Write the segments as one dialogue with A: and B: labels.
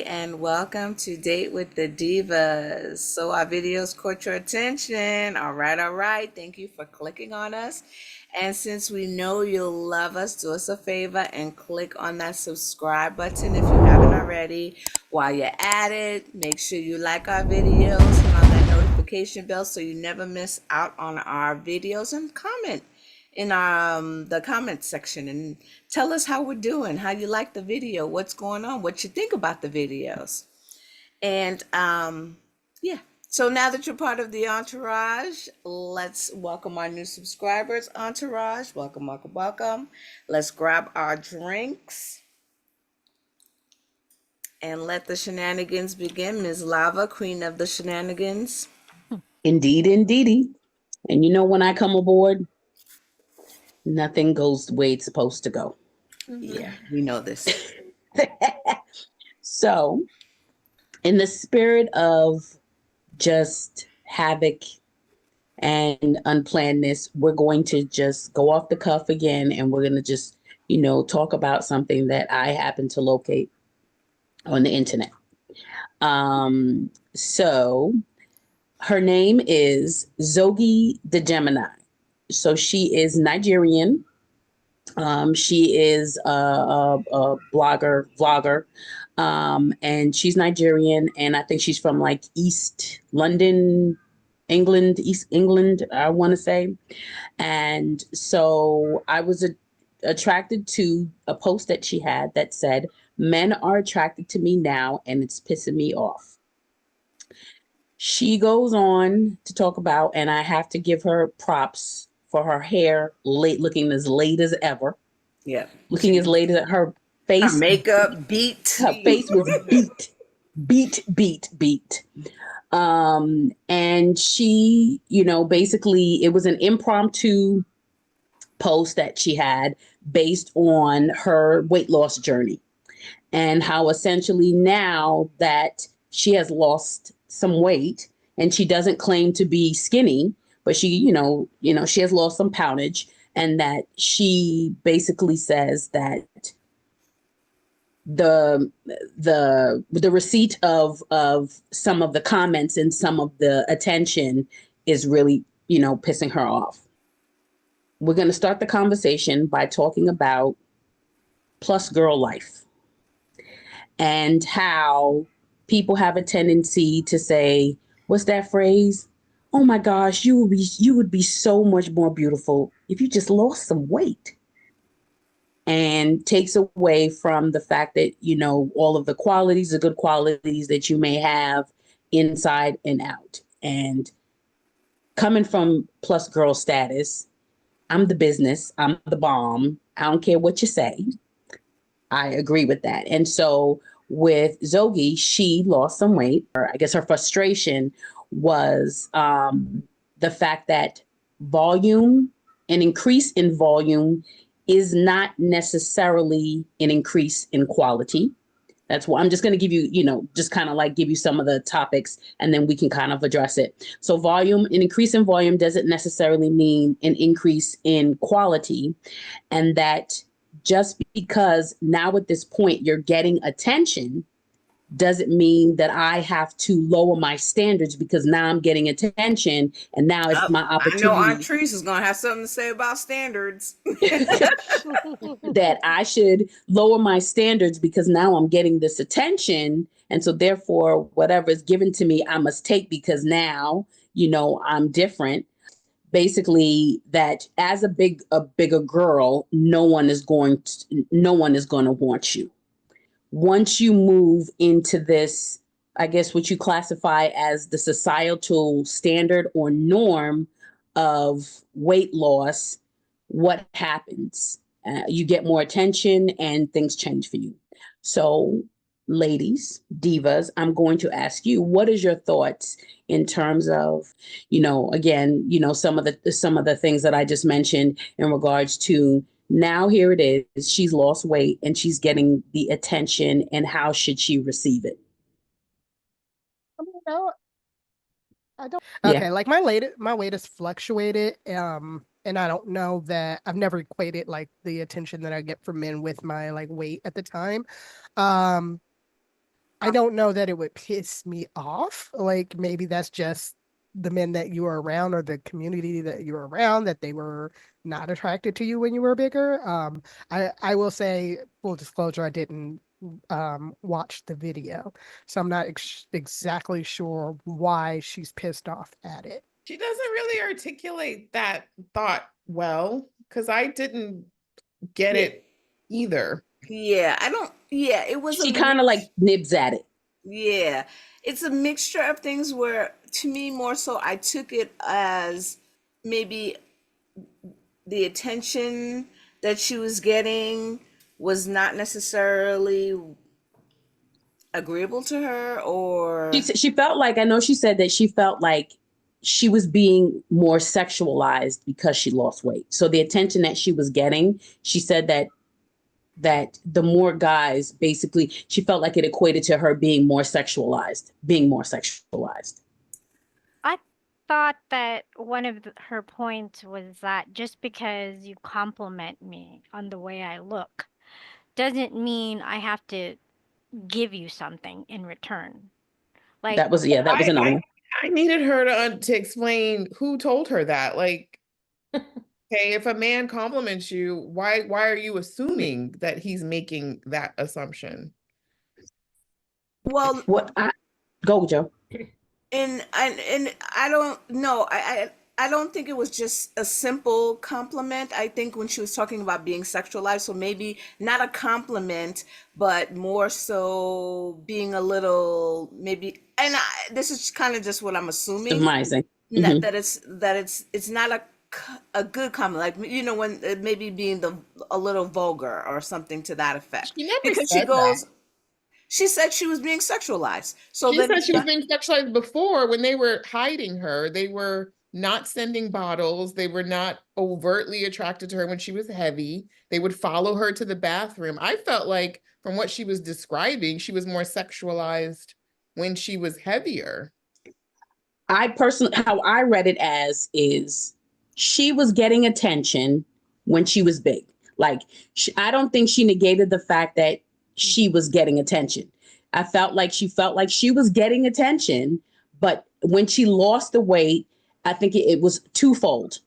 A: and welcome to Date with the Divas. So, our videos caught your attention. All right. Thank you for clicking on us. And since we know you'll love us, do us a favor and click on that subscribe button if you haven't already. While you're at it, make sure you like our videos and on that notification bell so you never miss out on our videos, and comment in the comment section and tell us how we're doing, how you like the video, what's going on, what you think about the videos. And yeah. So now that you're part of the entourage, let's welcome our new subscribers. Entourage, welcome, welcome, welcome. Let's grab our drinks and let the shenanigans begin. Ms. Lava, queen of the shenanigans.
B: Indeed, indeedy. And when I come aboard, nothing goes the way it's supposed to go.
A: Yeah, we know this.
B: So, in the spirit of just havoc and unplannedness, we're going to just go off the cuff again, and we're going to just, talk about something that I happen to locate on the internet. So her name is Zogi the Gemini. So she is Nigerian. She is a blogger, vlogger, and she's Nigerian, and I think she's from like East London, England, East England, I want to say. And so I was attracted to a post that she had that said, "Men are attracted to me now, and it's pissing me off." She goes on to talk about, and I have to give her props for her hair looking as late as ever.
A: Yeah.
B: Looking as late as her face.
A: Her makeup beat.
B: Her face was beat. And she, basically it was an impromptu post that she had based on her weight loss journey, and how essentially now that she has lost some weight, and she doesn't claim to be skinny, but she, she has lost some poundage, and that she basically says that the receipt of some of the comments and some of the attention is really, pissing her off. We're going to start the conversation by talking about plus girl life and how people have a tendency to say, what's that phrase? Oh my gosh, you would be so much more beautiful if you just lost some weight. And takes away from the fact that, all of the qualities, the good qualities that you may have inside and out. And coming from plus girl status, I'm the business, I'm the bomb. I don't care what you say. I agree with that. And so with Zogi, she lost some weight. Or I guess her frustration was the fact that an increase in volume is not necessarily an increase in quality. That's why I'm just going to give you, just kind of like give you some of the topics, and then we can kind of address it. So an increase in volume doesn't necessarily mean an increase in quality. And that just because now at this point you're getting attention doesn't mean that I have to lower my standards because now I'm getting attention and now it's my opportunity.
A: I know Aunt Treese is going to have something to say about standards.
B: That I should lower my standards because now I'm getting this attention. And so therefore, whatever is given to me, I must take because now, I'm different. Basically, that as a bigger girl, no one is going to want you. Once you move into this, I guess what you classify as the societal standard or norm of weight loss, what happens? You get more attention and things change for you. So, ladies, divas, I'm going to ask you, what is your thoughts in terms of, again, some of the things that I just mentioned in regards to now here it is, she's lost weight and she's getting the attention, and how should she receive it?
C: I don't. Okay, like my weight has fluctuated. And I don't know that I've never equated like the attention that I get from men with my like weight at the time. I don't know that it would piss me off. Like maybe that's just the men that you were around or the community that you were around that they were not attracted to you when you were bigger. I will say full disclosure, I didn't watch the video, so I'm not exactly sure why she's pissed off at it.
D: She doesn't really articulate that thought well, because I didn't get it either.
A: Yeah, I don't. Yeah, it was a
B: She kind of like nibs at it.
A: Yeah, it's a mixture of things where, to me, more so, I took it as maybe the attention that she was getting was not necessarily agreeable to her, or
B: She felt like, I know she said that she felt like she was being more sexualized because she lost weight. So the attention that she was getting, she said that the more guys, basically, she felt like it equated to her being more sexualized, being more sexualized.
E: I thought that one of her points was that just because you compliment me on the way I look doesn't mean I have to give you something in return. Like,
B: That was another one.
D: I needed her to explain who told her that. Like, okay, if a man compliments you, why are you assuming that he's making that assumption?
A: well,
B: Go, Joe.
A: and I don't know. I don't think it was just a simple compliment. I think when she was talking about being sexualized, so maybe not a compliment, but more so being a little maybe. And this is kind of just what I'm assuming.
B: Surmising.
A: That it's not a good compliment, like, when maybe being a little vulgar or something to that effect.
D: She never
A: Because
D: said that.
A: she said she was being sexualized. So
D: she
A: then
D: said she was being sexualized before when they were hiding her. They were not sending bottles. They were not overtly attracted to her when she was heavy. They would follow her to the bathroom. I felt like from what she was describing, she was more sexualized when she was heavier.
B: I personally, how I read it as is she was getting attention when she was big. Like, I don't think she negated the fact that she was getting attention. I felt like she was getting attention, but when she lost the weight, I think it was twofold.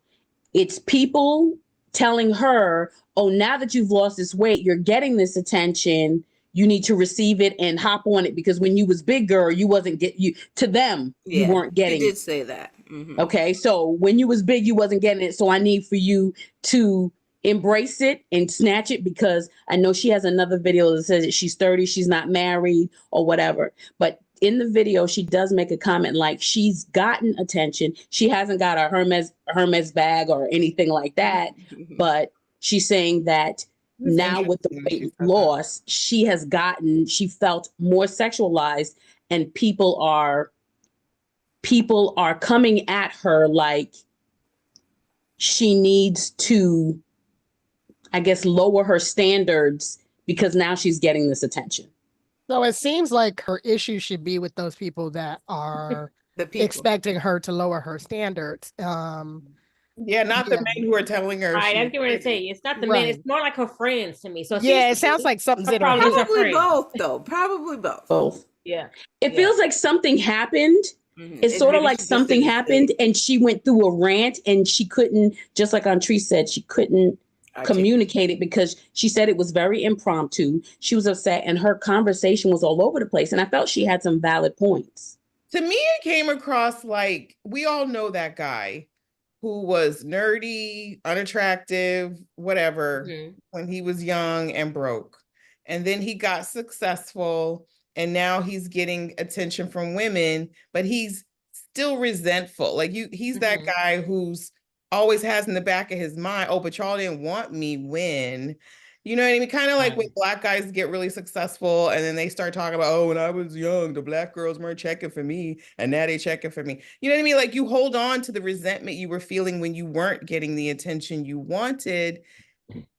B: It's people telling her, oh, now that you've lost this weight, you're getting this attention. You need to receive it and hop on it, because when you was bigger, you wasn't to them, you weren't getting
A: she did say that. Mm-hmm.
B: Okay, so when you was big, you wasn't getting it. So I need for you to embrace it and snatch it, because I know she has another video that says that she's 30, she's not married or whatever. But in the video, she does make a comment like she's gotten attention. She hasn't got a Hermes bag or anything like that, but she's saying that now with the weight loss, she felt more sexualized, and people are coming at her like she needs to, I guess, lower her standards because now she's getting this attention.
C: So it seems like her issue should be with those people that are expecting her to lower her standards.
D: Yeah, not the men who are telling her.
F: Right, I was going to say, it's not the men, it's more like her friends to me. So
C: it sounds like something's in her head.
A: Probably both, though. Probably both.
B: Both.
F: Yeah.
B: It feels like something happened. It's sort of like something happened and she went through a rant and she couldn't, just like Antri said, she couldn't communicate it because she said it was very impromptu. She was upset and her conversation was all over the place. And I felt she had some valid points.
D: To me, it came across like we all know that guy who was nerdy, unattractive, whatever, when he was young and broke. And then he got successful and now he's getting attention from women, but he's still resentful. Like he's that guy who's always has in the back of his mind, oh, but y'all didn't want me when. You know what I mean? Kind of like when Black guys get really successful and then they start talking about, oh, when I was young, the Black girls weren't checking for me and now they checking for me. You know what I mean? Like you hold on to the resentment you were feeling when you weren't getting the attention you wanted.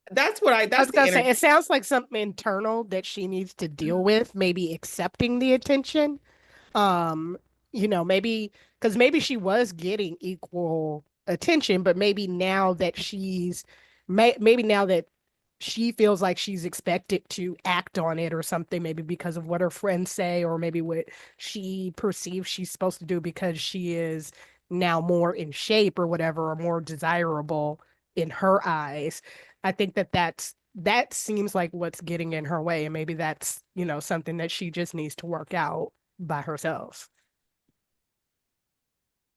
D: That's what I was
C: gonna say. It sounds like something internal that she needs to deal with, maybe accepting the attention. Maybe because maybe she was getting equal attention, but maybe now that maybe now that she feels like she's expected to act on it or something, maybe because of what her friends say, or maybe what she perceives she's supposed to do because she is now more in shape or whatever, or more desirable in her eyes. I think that seems like what's getting in her way. And maybe that's, something that she just needs to work out by herself.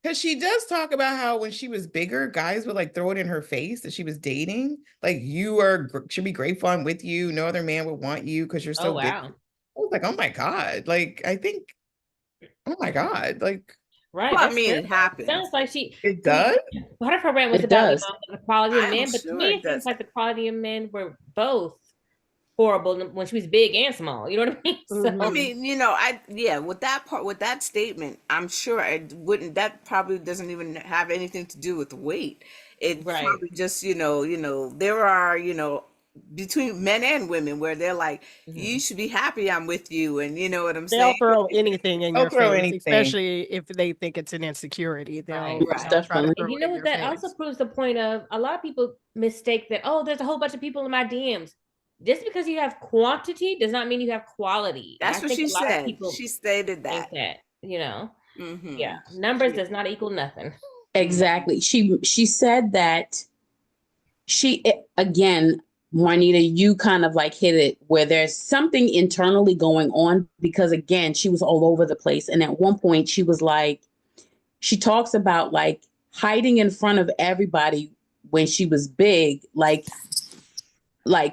D: Because she does talk about how when she was bigger, guys would like throw it in her face that she was dating. Like, should be grateful I'm with you. No other man would want you because you're so big. I was like, oh my God. Like, I think, oh my God. Like,
F: right.
A: Well, I
F: That's
A: mean,
F: scary.
A: it happens.
F: Sounds like
D: it does.
F: Part of her rant was
B: It
F: about
B: does.
F: the quality of
A: I'm
F: men, but to
A: sure
F: me,
A: it
F: it seems
A: does.
F: like the quality of men were both horrible when she was big and small. You know what I mean? So
A: I mean, with that part, with that statement, I'm sure it wouldn't. That probably doesn't even have anything to do with weight. It's
F: right.
A: probably just, there are, between men and women where they're like, you should be happy I'm with you, and you know what I'm
C: They'll
A: saying?
C: throw anything in
D: They'll
C: your
D: throw
C: face,
D: anything.
C: especially if they think it's an insecurity. They'll,
F: Right.
C: they'll try to
B: Definitely.
C: throw
F: And you
C: it
F: know
C: in
F: what?
C: your
F: That
C: face.
F: also proves the point of a lot of people mistake that, oh, there's a whole bunch of people in my DMs. Just because you have quantity does not mean you have quality. And I
A: That's what
F: think
A: she
F: a lot of
A: said.
F: people
A: She stated
F: think
A: that.
F: that,
A: Mm-hmm.
F: yeah, numbers does not equal nothing.
B: Exactly. She said that again, Juanita, you kind of like hit it where there's something internally going on, because again, she was all over the place. And at one point she was like, she talks about like hiding in front of everybody when she was big. Like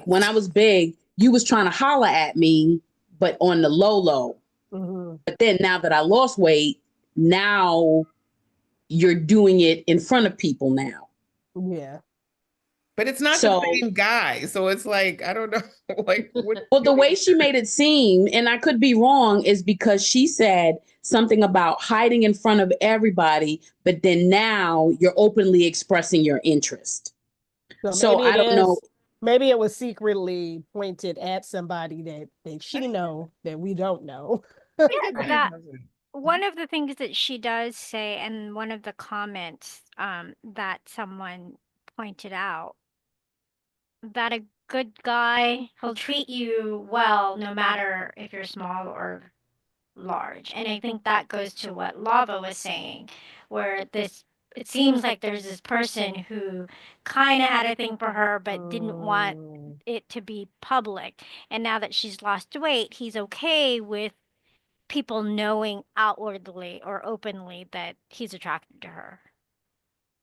B: when I was big, you was trying to holler at me, but on the low.
C: Mm-hmm.
B: But then now that I lost weight, now you're doing it in front of people now.
C: Yeah.
D: But it's not the same guy. So it's like, I don't know. Like,
B: well, the way she made it seem, and I could be wrong, is because she said something about hiding in front of everybody, but then now you're openly expressing your interest. So I don't know.
C: Maybe it was secretly pointed at somebody that she know that we don't know.
E: That one of the things that she does say, and one of the comments that someone pointed out, that a good guy, he'll treat you well no matter if you're small or large. And I think that goes to what Lava was saying, where it seems like there's this person who kind of had a thing for her but didn't want it to be public. And now that she's lost weight, he's okay with people knowing outwardly or openly that he's attracted to her.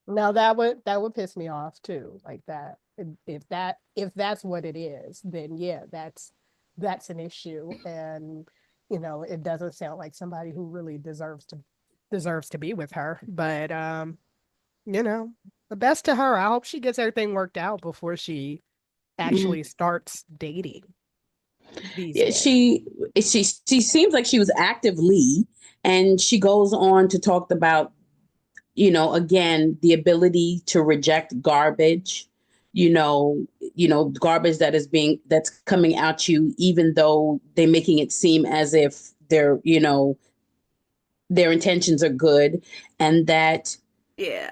C: Now that would piss me off too, like that. If that's what it is, then yeah, that's an issue. And it doesn't sound like somebody who really deserves to be with her. But the best to her. I hope she gets everything worked out before she actually starts dating these days.
B: She seems like she was actively, and she goes on to talk about, again, the ability to reject garbage, garbage that's coming at you, even though they're making it seem as if their intentions are good. And that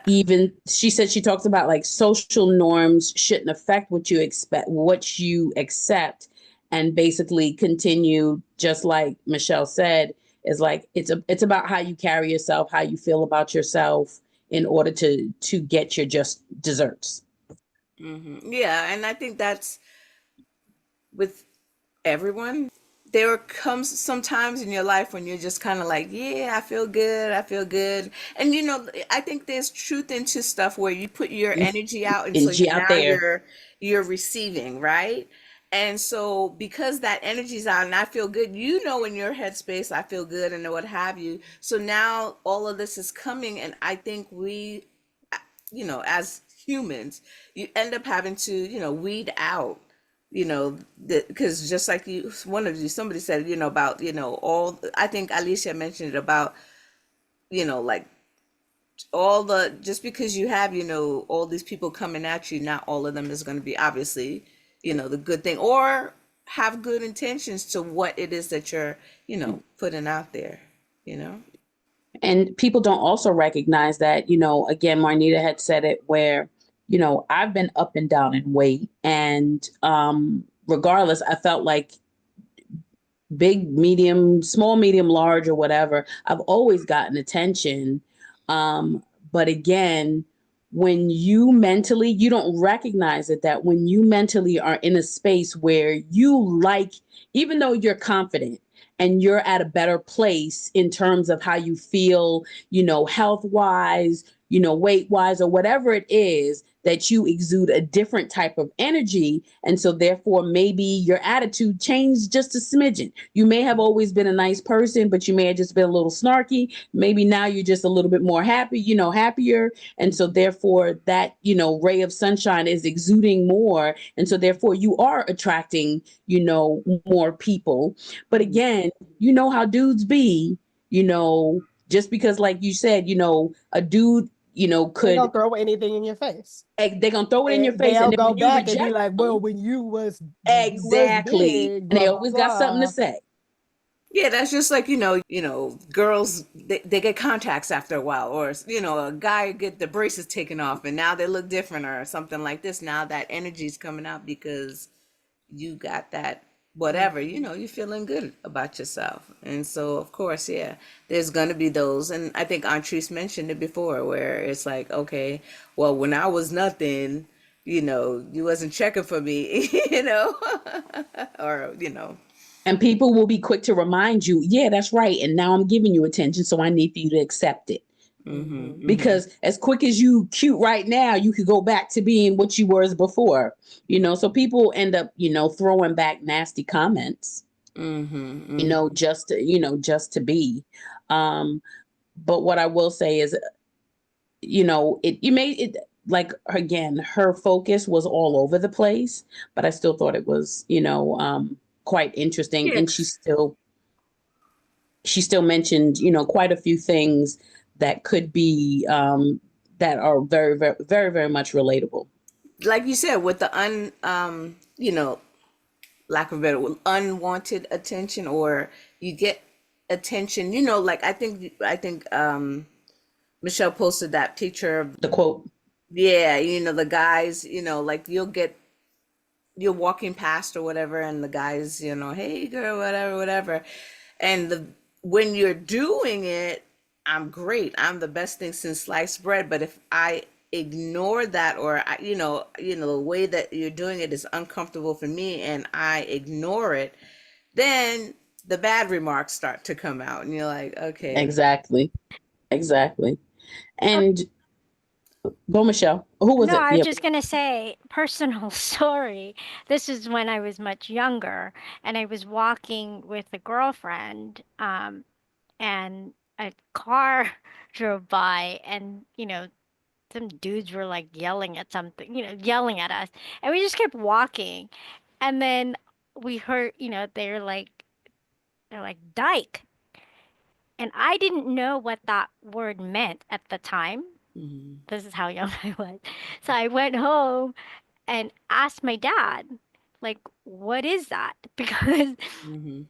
B: even she said, she talks about like social norms shouldn't affect what you accept, and basically continue, just like Michelle said, is like it's about how you carry yourself, how you feel about yourself, in order to get your just desserts.
A: Yeah, and I think that's with everyone. There comes sometimes in your life when you're just kind of like, yeah, I feel good. And I think there's truth into stuff where you put your energy out, and so
B: Energy out
A: now
B: there.
A: you're receiving, right? And so because that energy's out and I feel good, in your headspace, I feel good and what have you. So now all of this is coming, and I think we, as humans, you end up having to, weed out, because just like somebody said, about, all, I think Alicia mentioned it about, like just because you have, all these people coming at you, not all of them is going to be obviously, the good thing, or have good intentions to what it is that you're, putting out there,
B: And people don't also recognize that, again, Marnita had said it, where I've been up and down in weight, and regardless, I felt like big, medium, small, medium, large, or whatever, I've always gotten attention. But again, when you don't recognize it, that when you mentally are in a space where you like, even though you're confident and you're at a better place in terms of how you feel, health wise, weight wise, or whatever it is, that you exude a different type of energy. And so therefore, maybe your attitude changed just a smidgen. You may have always been a nice person, but you may have just been a little snarky. Maybe now you're just a little bit more happy, happier. And so therefore that, ray of sunshine is exuding more. And so therefore you are attracting, more people. But again, how dudes be, just because, like you said, a dude,
C: They
B: could
C: don't throw anything in your face.
B: they're gonna throw it in your face,
C: They'll
B: and then
C: go
B: when you
C: back and be
B: reject
C: like, well,
B: them,
C: when you was
B: exactly,
C: big,
B: and they
C: blah blah
B: always got something to
C: blah.
B: say.
A: Yeah, that's just like, girls, they get contacts after a while, or, a guy get the braces taken off and now they look different or something like this. Now that energy's coming out because you got that whatever, you're feeling good about yourself. And so, of course, yeah, there's going to be those. And I think Antrice mentioned it before where it's like, okay, well, when I was nothing, you wasn't checking for me, or,
B: And people will be quick to remind you, yeah, that's right, and now I'm giving you attention, so I need for you to accept it. Because as quick as you cute right now, you could go back to being what you were before. So people end up, throwing back nasty comments, just to be. But what I will say is, you made it, like, again, her focus was all over the place, but I still thought it was, quite interesting. And
A: yes.
B: she still mentioned, quite a few things that could be, that are very, very, very, very much relatable.
A: Like you said, with the lack of a better word, unwanted attention, or you get attention, like I think Michelle posted that picture of,
B: The quote.
A: yeah, the guys, like you're walking past or whatever, and the guys, hey girl, whatever, whatever. And when you're doing it, I'm great. I'm the best thing since sliced bread. But if I ignore that, or the way that you're doing it is uncomfortable for me, and I ignore it, then the bad remarks start to come out, and you're like, okay.
B: Exactly. And go, Michelle. Who was
E: No,
B: it?
E: I was
B: Yeah.
E: just gonna say, personal story. This is when I was much younger, and I was walking with a girlfriend, and a car drove by, and some dudes were like yelling at something, yelling at us, and we just kept walking, and then we heard, they're like dyke, and I didn't know what that word meant at the time.
A: Mhm.
E: This is how young I was. So I went home and asked my dad, like, what is that? Because
A: Mhm.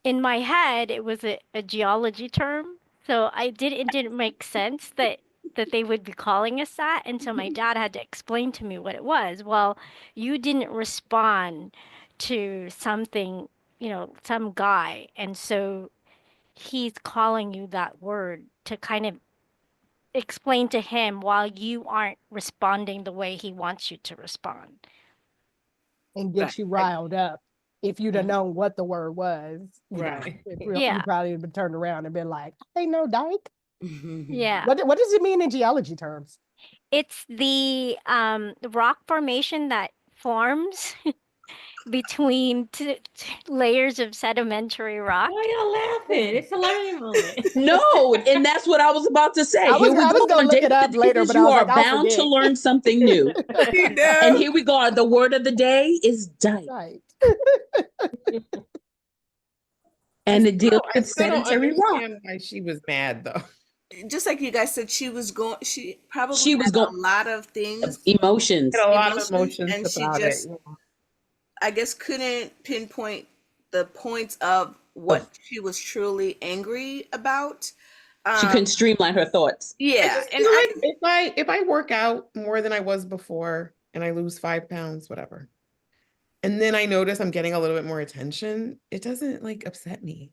E: in my head it was a geology term. So it didn't make sense that they would be calling us that. And so my dad had to explain to me what it was. Well, you didn't respond to something, some guy. And so he's calling you that word to kind of explain to him while you aren't responding the way he wants you to respond.
C: And
A: Right.
C: get you riled up. If you'd have
A: Mhm.
C: known what the word was,
D: Right.
C: you
E: Yeah.
C: probably would have turned around and been like, "Hey, no, dyke."
A: Mhm.
E: Yeah.
C: What does it mean in geology terms?
E: It's the rock formation that forms between layers of sedimentary rock.
F: Why y'all laughing? It's a learning moment.
B: No, and that's what I was about to say.
C: I
B: Here we
C: was
B: go
C: gonna
B: on
C: look
B: David
C: it
B: the
C: up later,
B: Divas.
C: but I
B: You
C: was
B: are
C: like, I'll
B: bound to
C: forget.
B: learn something new.
A: You
B: And
A: know?
B: here we go. The word of the day is dyke.
C: Right.
B: And it deals
D: I
B: with
D: still don't
B: sedentary rock.
D: understand why she was mad though.
A: Just like you guys said, she probably
B: She was
A: had
B: going
A: a lot of things,
B: emotions.
D: Had a lot of
A: emotions,
D: emotions
A: and she
D: about it.
A: just, I guess, couldn't pinpoint the points of
B: Of
A: what she was truly angry about.
B: She couldn't streamline her thoughts.
D: I
A: Yeah,
D: just
A: and
D: feel like if I work out more than I was before and I lose 5 pounds, whatever, and then I notice I'm getting a little bit more attention, it doesn't like upset me.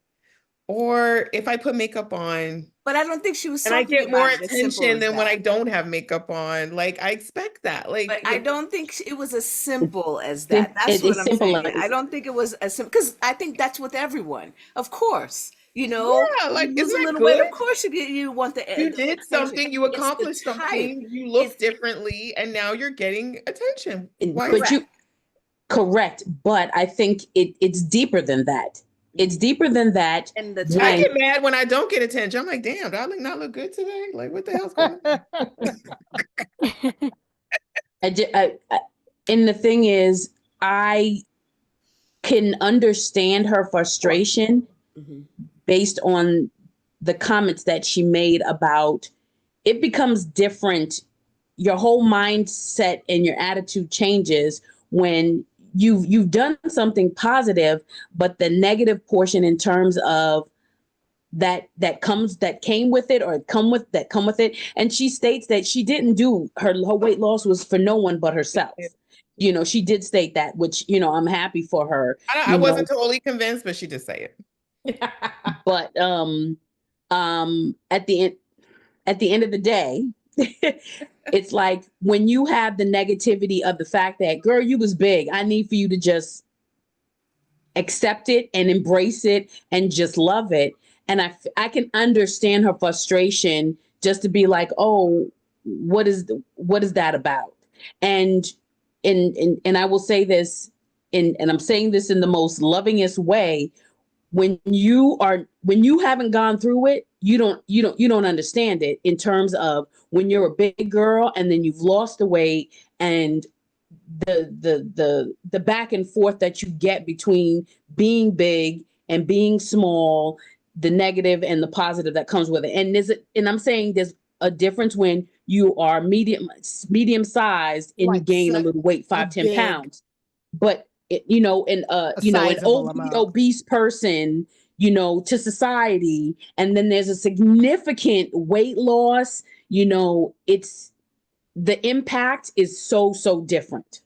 D: Or if I put makeup on
A: but I don't think she was
D: and I
A: talking
D: get more
A: about it as simple
D: attention
A: as
D: than when I
A: that.
D: don't have makeup on, like I expect that.
A: But
D: Like
A: I don't think it was as simple as
B: It,
A: that. That's
B: it,
A: what
B: it's
A: I'm
B: simple
A: saying. I
B: as
A: don't think it was as simple because I think that's with everyone. Of course, you know,
D: yeah, like
A: you lose
D: isn't
A: a
D: that
A: little weight.
D: good?
A: Of course, you want
D: You
A: the
D: did
A: attention.
D: something, you
A: It's the
D: accomplished
A: type.
D: something, you
A: It's
D: look differently, and now you're getting attention. Why is
B: but
A: correct.
B: you correct, but I think it's deeper than that. It's deeper than that.
A: And the
D: I
A: type.
B: When
D: get mad when I don't get attention. I'm like, damn, do I not look good today? Like, what the hell's going on?
B: and the thing is, I can understand her frustration
A: Mhm.
B: based on the comments that she made about it becomes different. Your whole mindset and your attitude changes when you've done something positive, but the negative portion in terms of that came with it or come with it. And she states that she didn't do her weight loss was for no one but herself. She did state that, which I'm happy for her.
D: I wasn't totally convinced, but she did say it.
B: But at the end of the day, it's like when you have the negativity of the fact that, girl, you was big, I need for you to just accept it and embrace it and just love it. And I can understand her frustration just to be like, oh, what is that about? And I will say this, and I'm saying this in the most lovingest way. When you haven't gone through it, you don't understand it in terms of when you're a big girl and then you've lost the weight and the back and forth that you get between being big and being small, the negative and the positive that comes with it. And I'm saying there's a difference when you are medium sized and you
C: Like
B: gain a little weight,
C: a
B: 5-10
C: big,
B: pounds. But an
C: a
B: an
C: sizable
B: overly
C: amount.
B: obese person, to society, and then there's a significant weight loss, it's the impact is so different.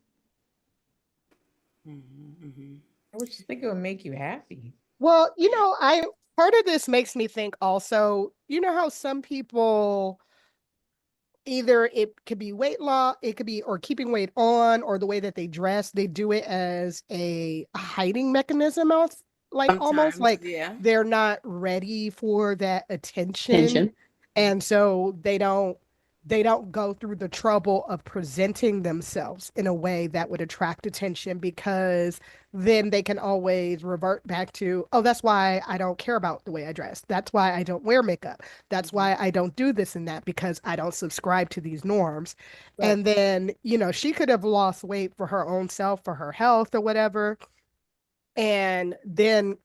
D: I would just think it would make you happy.
C: Well, I part of this makes me think also, how some people either it could be weight loss, it could be or keeping weight on, or the way that they dress, they do it as a hiding mechanism of like almost
A: Sometimes,
C: like
A: yeah.
C: they're not ready for that attention.
B: Tension.
C: And so they don't go through the trouble of presenting themselves in a way that would attract attention, because then they can always revert back to, oh, that's why I don't care about the way I dress. That's why I don't wear makeup. That's why I don't do this and that, because I don't subscribe to these norms.
D: Right.
C: And then, she could have lost weight for her own self, for her health or whatever, and then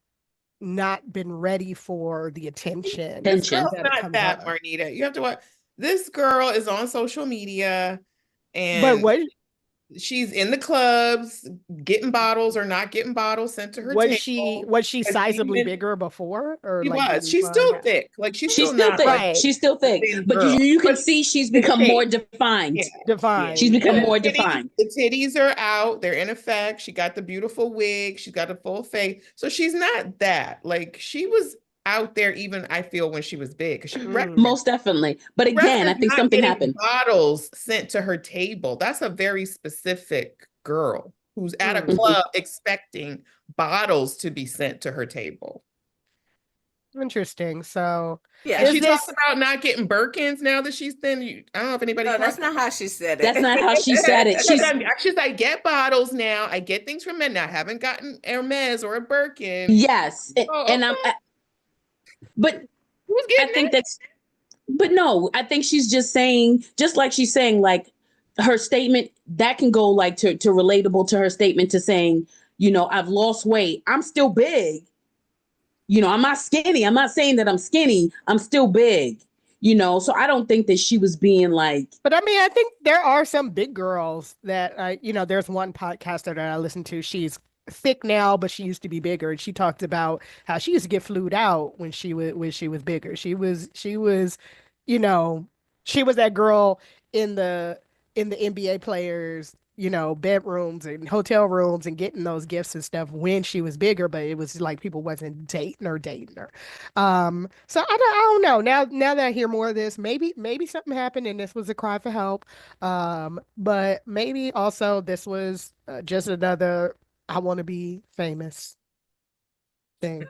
C: not been ready for the attention
D: This girl's
C: that
D: not
C: comes
D: that,
C: up.
D: Marnita. You have to watch. This girl is on social media
C: But
D: and
C: what
D: she's in the clubs, getting bottles or not getting bottles sent to her
C: was
D: table.
C: she
D: And she
C: sizably
D: even-
C: bigger before, or
D: She
C: like
D: was.
C: really
D: She's
C: far?
D: still thick. Like she's
B: She's
D: still
B: still
D: not
B: thick.
D: like
C: Right.
B: She's still
D: a
B: thick.
D: thin
B: But
D: girl.
B: you can
D: But
B: see she's
D: the
B: become
D: shape.
B: more defined.
D: Yeah.
C: Defined.
B: She's become
C: Yeah.
B: more
D: The
B: defined.
D: titties are out. They're in effect. She got the beautiful wig. She's got a full face. So she's not that. Like she was out there even, I feel, when she was big. 'Cause she
B: Most definitely. But again, I think
D: not
B: something
D: getting
B: happened.
D: bottles sent to her table. That's a very specific girl who's at a
C: Mm.
D: club expecting bottles to be sent to her table.
C: Interesting. So
A: Yeah.
D: And
C: is
D: she talks
C: this
D: about not getting Birkins now that she's thin. I don't know if anybody
A: No,
D: caught
A: that's not how she said it.
B: That's not how she said it.
D: she's like, get bottles now. I get things from men. Now I haven't gotten Hermes or a Birkin.
B: Yes.
D: Oh,
B: And
D: okay.
B: but
D: Who's
B: I
D: getting
B: think
D: that?
B: but no, I think she's just saying, just like she's saying, like her statement that can go like to relatable to her statement to saying, I've lost weight. I'm still big. I'm not skinny. I'm not saying that I'm skinny. I'm still big. So I don't think that she was being like.
C: But I mean, I think there are some big girls that there's one podcaster that I listen to. She's thick now, but she used to be bigger. And she talked about how she used to get flued out when she was bigger. You know, she was that girl in the NBA players, bedrooms and hotel rooms and getting those gifts and stuff when she was bigger, but it was like people wasn't dating her. So I don't know. Now that I hear more of this, maybe something happened and this was a cry for help. But maybe also this was just another I want to be famous thing.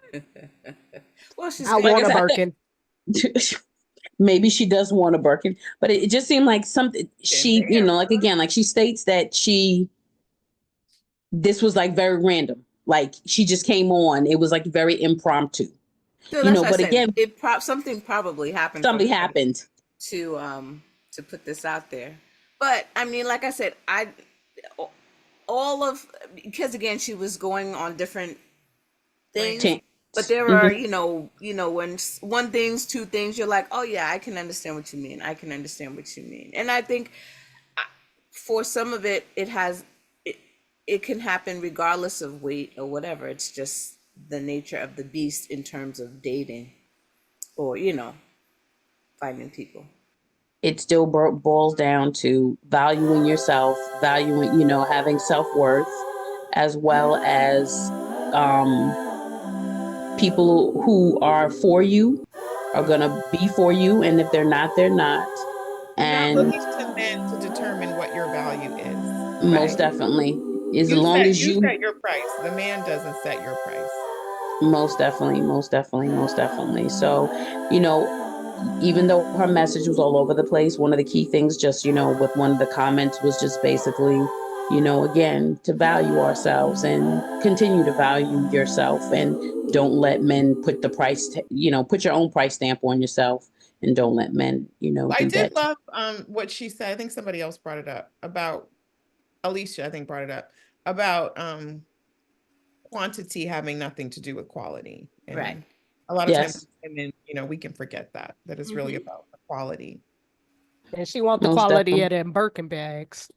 A: Well, she's
C: I
A: gonna
C: want
B: Like
C: a
B: I
C: Birkin.
B: said, maybe she does want a Birkin, but it just seemed like something she,
D: Damn.
B: like again, like she states that this was like very random. Like she just came on. It was like very impromptu,
A: So that's what I
B: but
A: said.
B: again,
A: Something probably happened for
B: something
A: her
B: happened.
A: to put this out there. But I mean, like I said, I all of because again she was going on different things, but there are
B: Mhm.
A: when one things, two things, you're like, oh yeah, I can understand what you mean. I can understand what you mean, and I think for some of it, it can happen regardless of weight or whatever. It's just the nature of the beast in terms of dating or finding people.
B: It still boils down to valuing yourself, valuing, having self-worth, as well as um, people who are for you are going to be for you. And if they're not, they're not.
D: You're not
B: And
D: looking to men to determine what your value is.
B: most definitely, as long as
D: You
B: you,
D: set your price. The man doesn't set your price.
B: most definitely, most definitely, most definitely. So, you know, even though her message was all over the place, one of the key things, just, with one of the comments was just basically, again, to value ourselves and continue to value yourself and don't let men put the price, put your own price stamp on yourself and don't let men,
D: I
B: do
D: did
B: that.
D: love what she said. I think somebody else brought it up about Alicia, I think brought it up about quantity having nothing to do with quality. And
A: Right.
D: a lot of times
B: Yes,
D: women, we can forget that it's really about the quality.
C: And she want the
B: most
C: quality
B: definitely.
C: of them Birkin bags.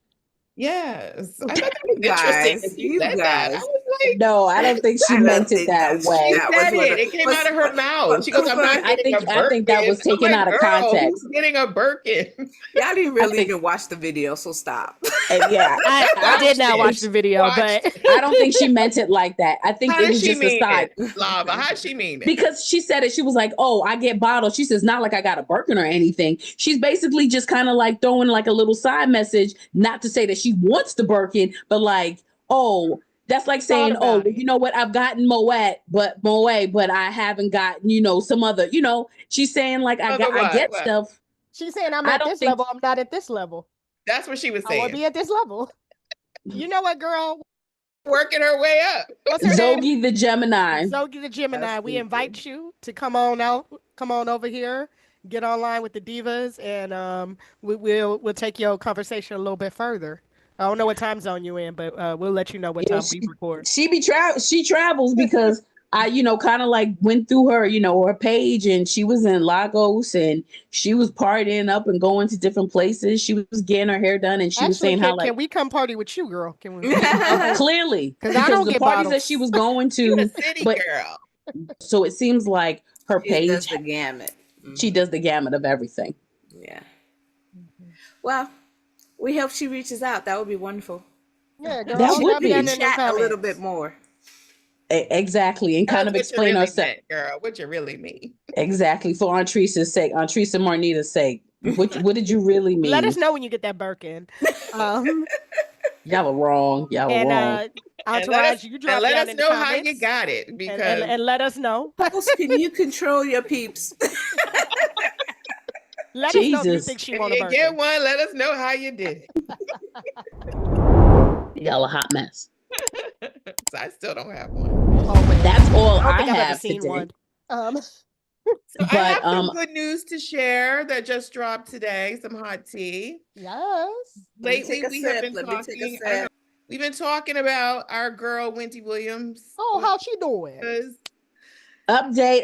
D: Yes. I thought that was
A: You
D: interesting
A: guys,
D: that she
A: you
D: said that. I
A: guys.
D: was like,
B: No, I don't think she
A: I don't
B: meant it
A: think
B: that
A: that's
D: she
B: way.
A: that was
D: said
A: what.
D: it. It came out of her mouth. She goes, I'm not
A: But
B: I
D: getting
B: think
D: a
B: I think that
D: Birkin.
B: was
D: I'm
B: taken
D: like,
B: out of
D: girl, who's
B: context.
D: getting a Birkin?
A: y'all didn't
B: I
A: really
B: think,
A: even watch the video, so stop.
B: and yeah,
C: I did
D: Watched
C: not
D: it.
C: watch the video,
D: Watched
C: but
D: it.
B: I don't think she meant it like that. I think
D: How
B: it
D: does
B: was
D: she
B: just a
D: mean
B: side
D: it, Lava? How does she mean it?
B: because she said it. She was like, "Oh, I get bottles." She says, "Not like I got a Birkin or anything." She's basically just kind of like throwing like a little side message, not to say that she wants the Birkin, but like, "Oh, that's like
C: thought
B: saying, oh,
C: about
B: well,
C: it.
B: you know what? I've gotten Moet, but I haven't gotten, some other, She's saying like
D: Other
B: I
D: what?
B: get
D: What?
B: stuff.
C: She's saying I'm
B: I
C: at
B: don't
C: this
B: think
C: level. I'm not at this level.
D: That's what she was
C: I want to
D: saying.
C: be at this level. You know what, girl?
D: Working her way up.
C: What's her name?
B: Zogi the Gemini.
C: Zogi the
A: That's
C: Gemini. We
A: stupid.
C: invite you to come on out, come on over here, get online with the divas, and we'll take your conversation a little bit further. I don't know what time zone you in, but we'll let you know what
B: Yeah,
C: time we record.
B: she travels because I, kind of like went through her, her page, and she was in Lagos and she was partying up and going to different places. She was getting her hair done and she was
C: Actually,
B: saying how
C: can
B: like
C: we come party with you, girl? Can we come over?
B: clearly
C: Because I
B: because
C: don't
B: the
C: get
B: parties that she
C: bottles.
B: was going
D: You a
B: to,
D: city
B: but
D: girl.
B: so it seems like her
A: She does
B: page,
A: the gamut.
B: she does the gamut of everything.
A: Yeah. Well, we hope she reaches out. That would be wonderful.
C: Yeah, girl,
B: That
A: She
C: stop
B: would
A: we can
C: nothing
B: be
C: in them
A: chat a little bit
C: comments.
A: more.
B: exactly and
D: Tell
B: kind
D: us
B: of
D: what you
B: explain
D: really
B: herself.
D: meant, girl. What you really mean.
B: Exactly, for Aunt Teresa's sake, Aunt Teresa Marnita's sake. What did you really
C: Let us
B: mean?
C: know when you get that Birkin. Um,
B: Y'all are wrong. Y'all are
C: and
B: wrong.
C: Entourage, you drop
D: Let
C: down
D: us
C: in the
D: know how you
C: comments
D: got it
C: and,
D: because
C: let us know.
A: Host, can you control your peeps?
C: Let us know if you
B: Jesus,
C: think she
D: if
C: want a
D: you get
C: Birkin.
D: one, let us know how you did
B: y'all a hot mess.
D: it. So I still don't have one.
C: Always.
B: That's all
C: I don't
B: I
C: think I've ever
B: have
C: seen
B: today.
C: one. Um,
D: So I
B: But
D: have some good news to share that just dropped today. Some hot tea.
C: yes.
A: Let me
D: Lately,
A: take a
D: we have
A: sip.
D: been
A: Let me take a
D: talking. I know
A: sip.
D: we've been talking about our girl Wendy Williams.
C: Oh, how's she doing?
B: update.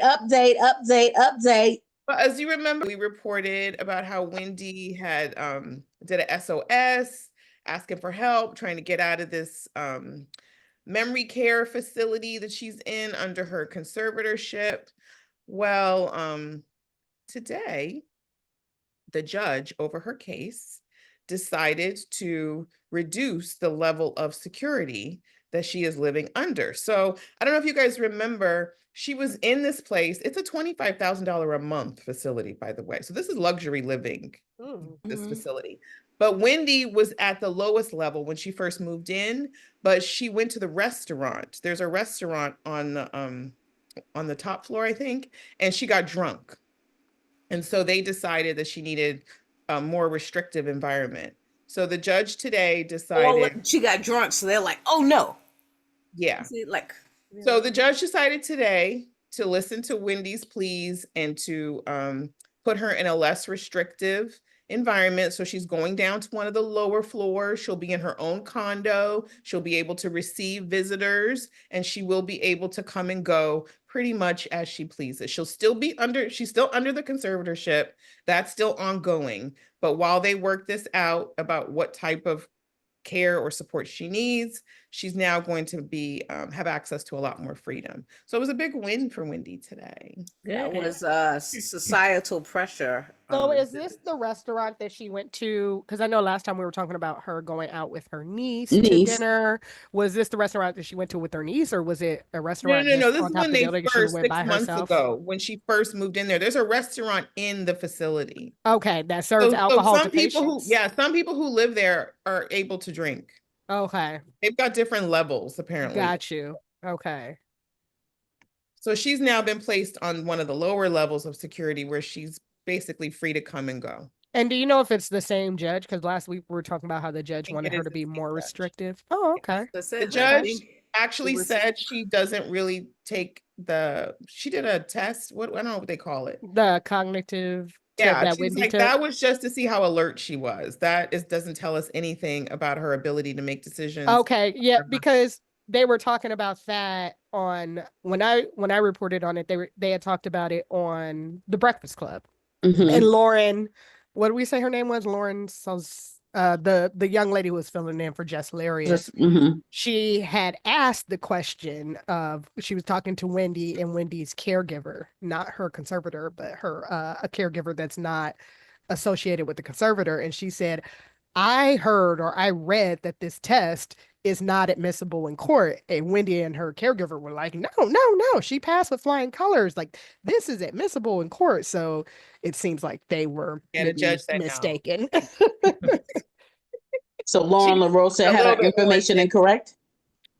D: But as you remember, we reported about how Wendy had did a SOS asking for help, trying to get out of this memory care facility that she's in under her conservatorship. Well, today, the judge over her case decided to reduce the level of security that she is living under. So I don't know if you guys remember, she was in this place. It's a $25,000 a month facility, by the way. So this is luxury living, this facility. But Wendy was at the lowest level when she first moved in, but she went to the restaurant. There's a restaurant on the top floor, I think, and she got drunk. And so they decided that she needed a more restrictive environment. So the judge today decided.
A: Well, she got drunk, so they're like, "Oh no!"
D: Yeah.
A: See, like,
D: So the judge decided today to listen to Wendy's pleas and to put her in a less restrictive environment. So she's going down to one of the lower floors. She'll be in her own condo. She'll be able to receive visitors, and she will be able to come and go pretty much as she pleases. She's still under the conservatorship. That's still ongoing. But while they work this out about what type of care or support she needs, she's now going to be have access to a lot more freedom. So it was a big win for Wendy today.
A: that was societal pressure.
C: So is this the restaurant that she went to? Because I know last time we were talking about her going out with her niece to dinner. Was this the restaurant that she went to with her niece, or was it a restaurant
D: No.
C: just
D: This
C: on
D: is
C: top
D: when
C: of the
D: they
C: building she
D: first
C: went
D: 6
C: by
D: months
C: herself?
D: ago, when she first moved in there. There's a restaurant in the facility.
C: Okay, that serves alcohol to patients.
D: Some people who live there are able to drink.
C: Okay,
D: They've got different levels, apparently.
C: got you. Okay.
D: So she's now been placed on one of the lower levels of security where she's basically free to come and go.
C: And do you know if it's the same judge? Because last week we were talking about how the judge wanted her to be more restrictive. Oh, okay.
D: The judge actually said she doesn't really take she did a test. I don't know what they call it.
C: The cognitive.
D: Yeah,
C: that
D: she's
C: Wendy
D: like,
C: took?
D: that was just to see how alert she was. Doesn't tell us anything about her ability to make decisions.
C: Okay, yeah, because they were talking about that on when I reported on it. They had talked about it on the Breakfast Club, and Lauren, what did we say her name was? Lauren, the young lady who was filling in for Jess Larius. She had asked the question of, she was talking to Wendy and Wendy's caregiver, not her conservator, but her a caregiver that's not associated with the conservator, and she said, I heard or I read that this test is not admissible in court. And Wendy and her caregiver were like, no, she passed with flying colors. Like, this is admissible in court. So it seems like they were
D: the judge said
C: mistaken.
B: So Lauren LaRose had her information incorrect?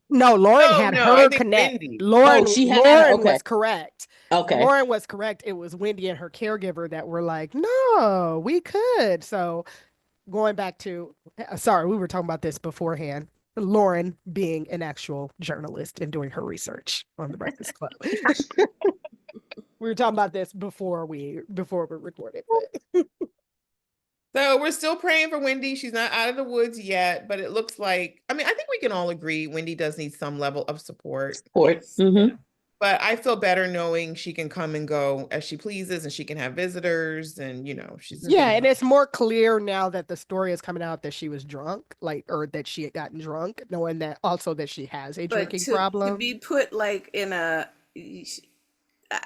C: No, Lauren had her connect.
D: Wendy.
C: Lauren
B: okay.
C: was correct.
B: Okay.
C: Lauren was correct. It was Wendy and her caregiver that were like, no, we could. So going back to, sorry, we were talking about this beforehand. Lauren being an actual journalist and doing her research on the Breakfast Club. We were talking about this before we recorded.
D: So we're still praying for Wendy. She's not out of the woods yet, but it looks like, I think we can all agree Wendy does need some level of support. But I feel better knowing she can come and go as she pleases, and she can have visitors, and she's
C: and it's more clear now that the story is coming out that she was drunk, or that she had gotten drunk, knowing that also that she has a drinking problem.
A: To be put like in a,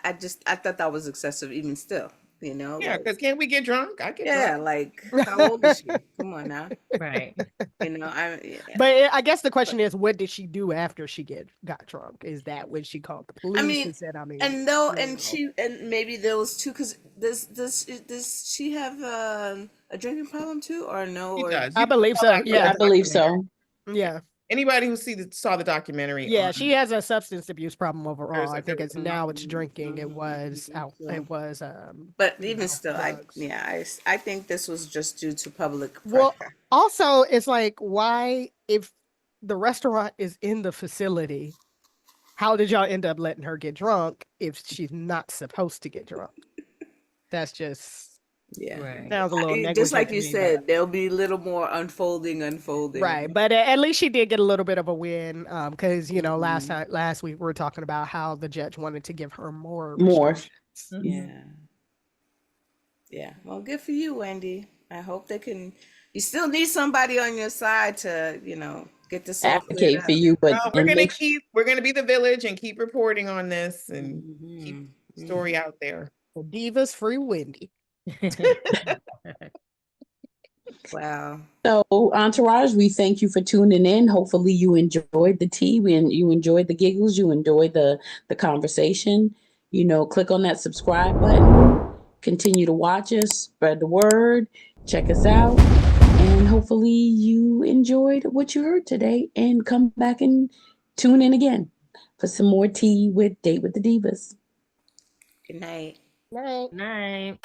A: I thought that was excessive even still.
D: Yeah, because can't we get drunk? I get drunk.
A: Like, how old is she? Come on now.
F: Right.
C: But I guess the question is, what did she do after she got drunk? Is that when she called the police and said,
A: and maybe there was two, because does she have a drinking problem too, or no?
D: She does.
C: I believe so. Yeah,
B: I believe so.
C: Yeah.
D: Anybody who saw the documentary.
C: Yeah, she has a substance abuse problem overall. I think it's drinking. It was
A: but even still, I think this was just due to public pressure.
C: Well, also, it's like, why, if the restaurant is in the facility, how did y'all end up letting her get drunk if she's not supposed to get drunk? That's just sounds a little negligent.
A: Just like you said, there'll be a little more unfolding.
C: Right, but at least she did get a little bit of a win, because last week we were talking about how the judge wanted to give her more.
A: Yeah. Well, good for you, Wendy. I hope they can. You still need somebody on your side to Get this all cleared
B: advocate for
A: up.
B: you, but
D: Well, we're gonna be the village and keep reporting on this and keep the story out there.
C: The Divas free Wendy.
A: Wow.
B: So, Entourage, we thank you for tuning in. Hopefully, you enjoyed the tea, and you enjoyed the giggles, you enjoyed the conversation. Click on that subscribe button. Continue to watch us, spread the word, check us out, and hopefully, you enjoyed what you heard today. And come back and tune in again for some more tea with Date with the Divas.
A: Good night.
C: Night.
F: Night.